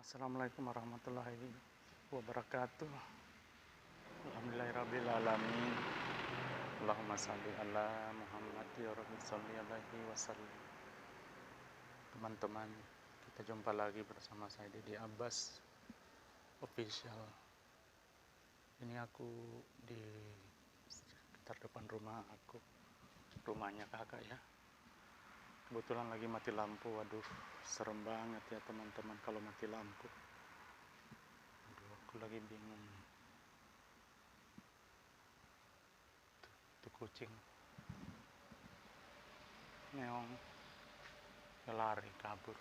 Assalamualaikum warahmatullahi wabarakatuh. Alhamdulillahirrabbilalamin. Allahumma salli ala Muhammad ya Rabbi salli alaihi wasallam. Teman-teman, kita jumpa lagi bersama saya Dede Abbas Official. Ini aku di sekitar depan rumah aku, rumahnya kakak ya. Kebetulan lagi mati lampu. Waduh, serem banget ya teman-teman kalau mati lampu. Aduh, aku lagi bingung. Tuh kucing meong, dia lari kabur.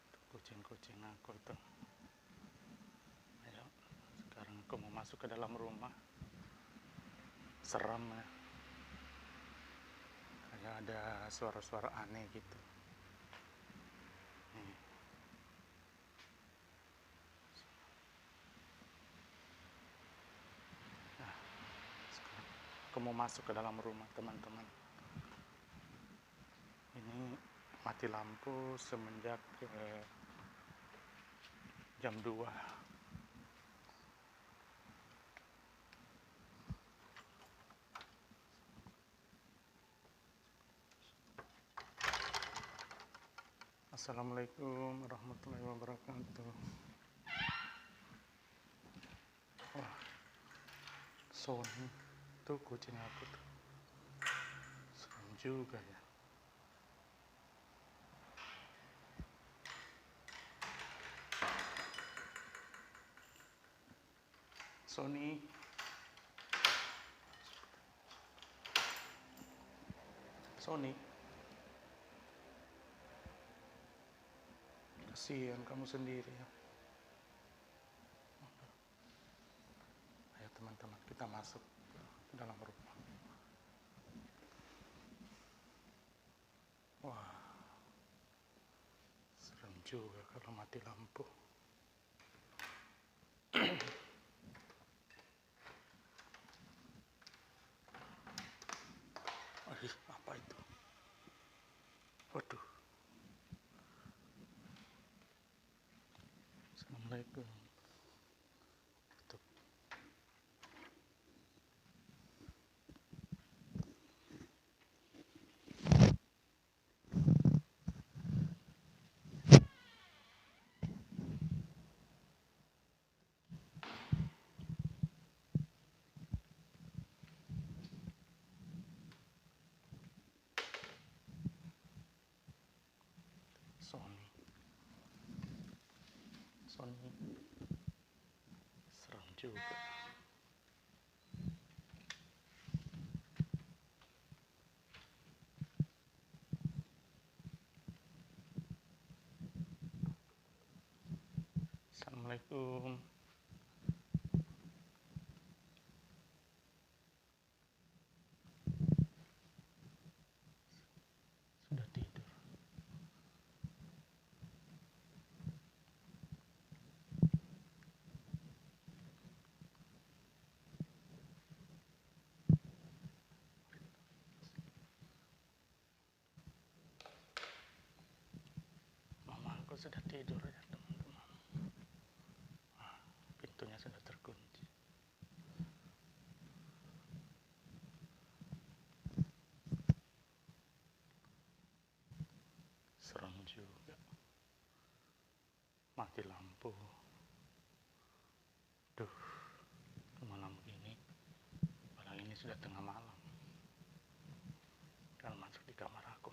Tuh kucing-kucing aku tuh. Ayo, sekarang aku mau masuk ke dalam rumah. Serem ya, kayak ada suara-suara aneh gitu. Nih. Nah, sekarang aku mau masuk ke dalam rumah teman-teman. Ini mati lampu semenjak jam 2. Assalamualaikum warahmatullahi wabarakatuh. Wah, Sony tuh kucing aku tuh. Serem juga ya. Sony, Sony, kasihan kamu sendiri ya. Ayo teman-teman, kita masuk ke dalam rumah. Wah, serem juga kalau mati lampu. Aduh, apa itu? Waduh. Assalamualaikum. Tutup. Sony, serem juga. Assalamualaikum. Sudah tidur. Mama aku sudah tidur ya teman-teman. Pintunya sudah terkunci. Serem juga. Mati lampu. Duh, malam begini. Padahal ini sudah tengah malam. Kalau masuk di kamar aku.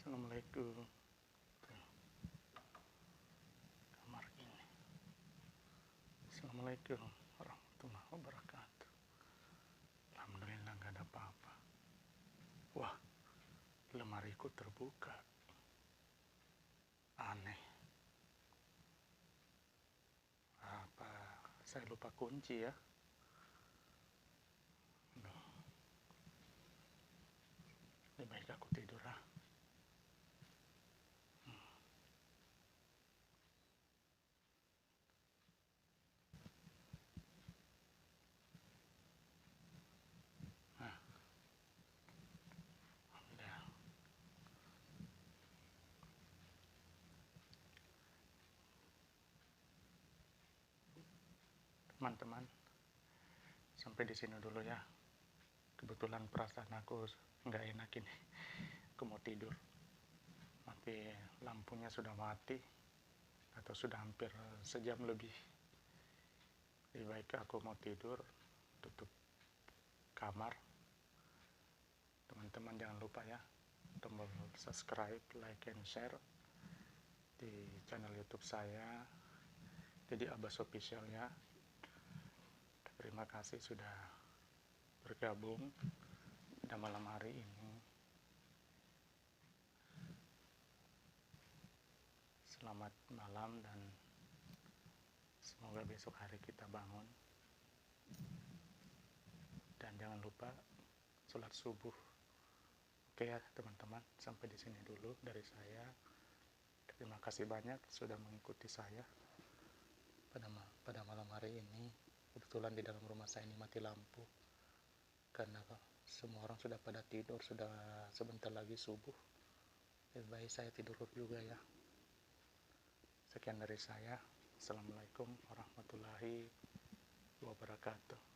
Assalamualaikum. Kamar ini. Assalamualaikum warahmatullahi wabarakatuh. Alhamdulillah gak ada apa-apa. Wah, lemariku terbuka. Aneh. Apa saya lupa kunci ya? Lebih baik aku tidur lah. teman-teman, sampai di sini dulu ya. Kebetulan perasaan aku nggak enak ini, aku mau tidur tapi lampunya sudah mati atau sudah hampir sejam lebih. Lebih baik aku mau tidur, tutup kamar. Teman-teman jangan lupa ya, tombol subscribe, like, and share di channel YouTube saya, jadi Abbas Official ya. Terima kasih sudah bergabung pada malam hari ini. Selamat malam dan semoga besok hari kita bangun. Dan jangan lupa sholat subuh. Oke ya teman-teman, sampai di sini dulu dari saya. Terima kasih banyak sudah mengikuti saya pada malam hari ini. Kebetulan di dalam rumah saya ini mati lampu karena semua orang sudah pada tidur, sudah sebentar lagi subuh. Lebih baik saya tidur juga ya. Sekian dari saya. Assalamualaikum warahmatullahi wabarakatuh.